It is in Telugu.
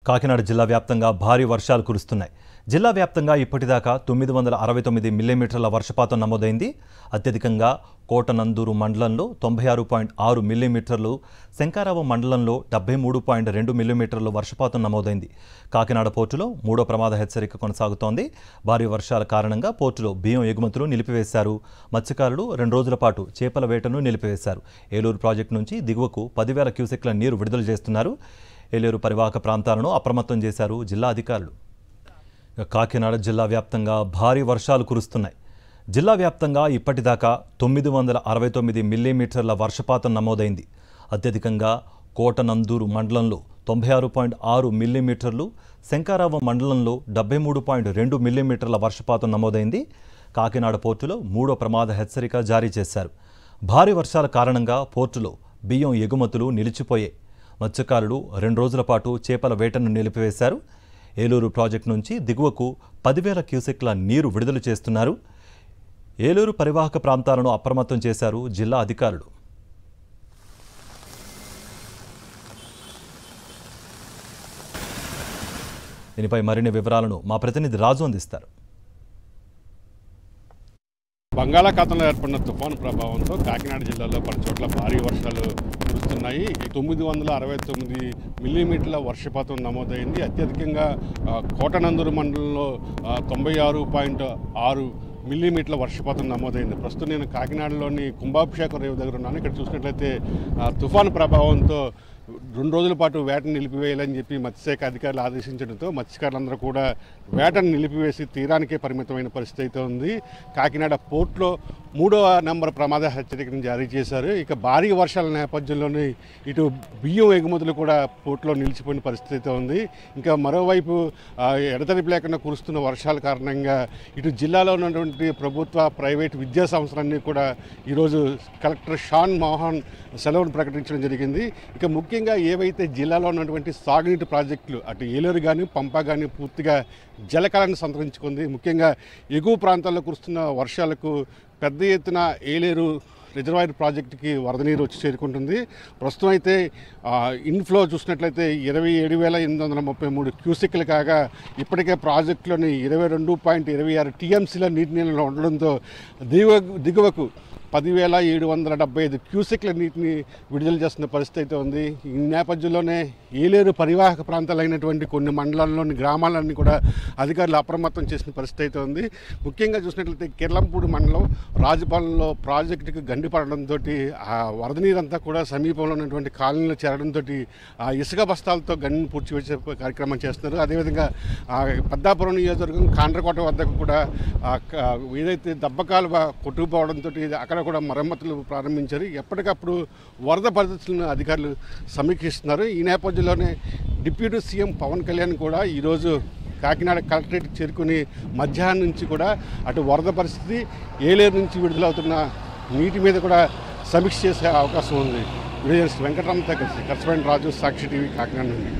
కాకినాడ జిల్లా వ్యాప్తంగా భారీ వర్షాలు కురుస్తున్నాయి. జిల్లా వ్యాప్తంగా ఇప్పటిదాకా 969 మిల్లీమీటర్ల వర్షపాతం నమోదైంది. అత్యధికంగా కోటనందూరు మండలంలో 96.6 మిల్లీమీటర్లు, శంకారావం మండలంలో 73.2 మిల్లీమీటర్లు వర్షపాతం నమోదైంది. కాకినాడ పోర్టులో మూడో ప్రమాద హెచ్చరిక కొనసాగుతోంది. భారీ వర్షాల కారణంగా పోర్టులో బియ్యం ఎగుమతులు నిలిపివేశారు. మత్స్యకారులు 2 రోజుల పాటు చేపల వేటను నిలిపివేశారు. ఏలూరు ప్రాజెక్టు నుంచి దిగువకు 10,000 క్యూసెక్ల నీరు విడుదల చేస్తున్నారు. ఏలూరు పరివాహక ప్రాంతాలను అప్రమత్తం చేశారు జిల్లా అధికారులు. కాకినాడ జిల్లా వ్యాప్తంగా భారీ వర్షాలు కురుస్తున్నాయి. జిల్లా వ్యాప్తంగా ఇప్పటిదాకా 969 మిల్లీమీటర్ల వర్షపాతం నమోదైంది. అత్యధికంగా కోటనందూరు మండలంలో 96.6 మిల్లీమీటర్లు, శంకారావం మండలంలో 73.2 మిల్లీమీటర్ల వర్షపాతం నమోదైంది. కాకినాడ పోర్టులో మూడో ప్రమాద హెచ్చరిక జారీ చేశారు. భారీ వర్షాల కారణంగా పోర్టులో బియ్యం ఎగుమతులు నిలిచిపోయాయి. మత్స్యకారులు 2 రోజుల పాటు చేపల వేటను నిలిపివేశారు. ఏలూరు ప్రాజెక్టు నుంచి దిగువకు 10,000 క్యూసెక్ల నీరు విడుదల చేస్తున్నారు. ఏలూరు పరివాహక ప్రాంతాలను అప్రమత్తం చేశారు జిల్లా అధికారులు. దీనిపై మరిన్ని వివరాలను మా ప్రతినిధి రాజు అందిస్తారు. బంగాళాఖాతంలో ఏర్పడిన తుఫాను ప్రభావంతో కాకినాడ జిల్లాలో పలు చోట్ల భారీ వర్షాలు కురుస్తున్నాయి. 969 మిల్లీమీటర్ల వర్షపాతం నమోదైంది. అత్యధికంగా కోటనందూరు మండలంలో 96.6 మిల్లీమీటర్ల వర్షపాతం నమోదైంది. ప్రస్తుతం నేను కాకినాడలోని కుంభాభిషేకం రేవు దగ్గర ఉన్నాను. ఇక్కడ చూసినట్లయితే తుఫాను ప్రభావంతో 2 రోజుల పాటు వేటను నిలిపివేయాలని చెప్పి మత్స్యశాఖ అధికారులు ఆదేశించడంతో మత్స్యకారులందరూ కూడా వేటను నిలిపివేసి తీరానికే పరిమితమైన పరిస్థితి అయితే ఉంది. కాకినాడ పోర్టులో 3వ నెంబర్ ప్రమాద హెచ్చరికను జారీ చేశారు. ఇక భారీ వర్షాల నేపథ్యంలోనే ఇటు బియ్యం ఎగుమతులు కూడా పోర్టులో నిలిచిపోయిన పరిస్థితి అయితే ఉంది. ఇంకా మరోవైపు ఎడతెరిపి లేకుండా కురుస్తున్న వర్షాల కారణంగా ఇటు జిల్లాలో ఉన్నటువంటి ప్రభుత్వ ప్రైవేట్ విద్యా సంస్థలన్నీ కూడా ఈరోజు కలెక్టర్ షాన్ మోహన్ సెలవును ప్రకటించడం జరిగింది. ఇక ముఖ్యంగా ఏవైతే జిల్లాలో ఉన్నటువంటి సాగునీటి ప్రాజెక్టులు అటు ఏలూరు కానీ పంప కానీ పూర్తిగా జలకళను సంతరించుకుంది. ముఖ్యంగా ఎగువ ప్రాంతాల్లో కురుస్తున్న వర్షాలకు పెద్ద ఎత్తున ఏలేరు రిజర్వాయర్ ప్రాజెక్టుకి వరద నీరు వచ్చి చేరుకుంటుంది. ప్రస్తుతం అయితే ఇన్ఫ్లో చూసినట్లయితే 27,833 క్యూసెక్లు కాగా ఇప్పటికే ప్రాజెక్టులోని 22.26 టీఎంసీల నీటి నిల్వలు ఉండడంతో దిగువకు 10,775 క్యూసెక్ల నీటిని విడుదల చేస్తున్న పరిస్థితి అయితే ఉంది. ఈ నేపథ్యంలోనే ఏలేరు పరివాహక ప్రాంతాలైనటువంటి కొన్ని మండలాల్లోని గ్రామాలన్నీ కూడా అధికారులు అప్రమత్తం చేసిన పరిస్థితి అయితే ఉంది. ముఖ్యంగా చూసినట్లయితే కిర్లంపూడి మండలం రాజపాలెంలో ప్రాజెక్టుకి గండి పడడంతో ఆ వరద నీరంతా కూడా సమీపంలో ఉన్నటువంటి కాలనీలో చేరడంతో ఆ ఇసుక బస్తాలతో గండిని పూడ్చివేసే కార్యక్రమం చేస్తున్నారు. అదేవిధంగా పెద్దాపురం నియోజకవర్గం కాండ్రకోట వద్దకు కూడా ఏదైతే దబ్బకాలువ కొట్టుకుపోవడంతో అక్కడ కూడా మరమ్మతులు ప్రారంభించారు. ఎప్పటికప్పుడు వరద పరిస్థితులను అధికారులు సమీక్షిస్తున్నారు. ఈ నేపథ్యంలోనే డిప్యూటీ సీఎం పవన్ కళ్యాణ్ కూడా ఈరోజు కాకినాడ కలెక్టరేట్కి చేరుకుని మధ్యాహ్నం నుంచి కూడా అటు వరద పరిస్థితి, ఏలేరు నుంచి విడుదలవుతున్న నీటి మీద కూడా సమీక్ష చేసే అవకాశం ఉంది. వెంకటరామతో కలిసి కరస్పాండెంట్ రాజు, సాక్షి టీవీ, కాకినాడ నుండి.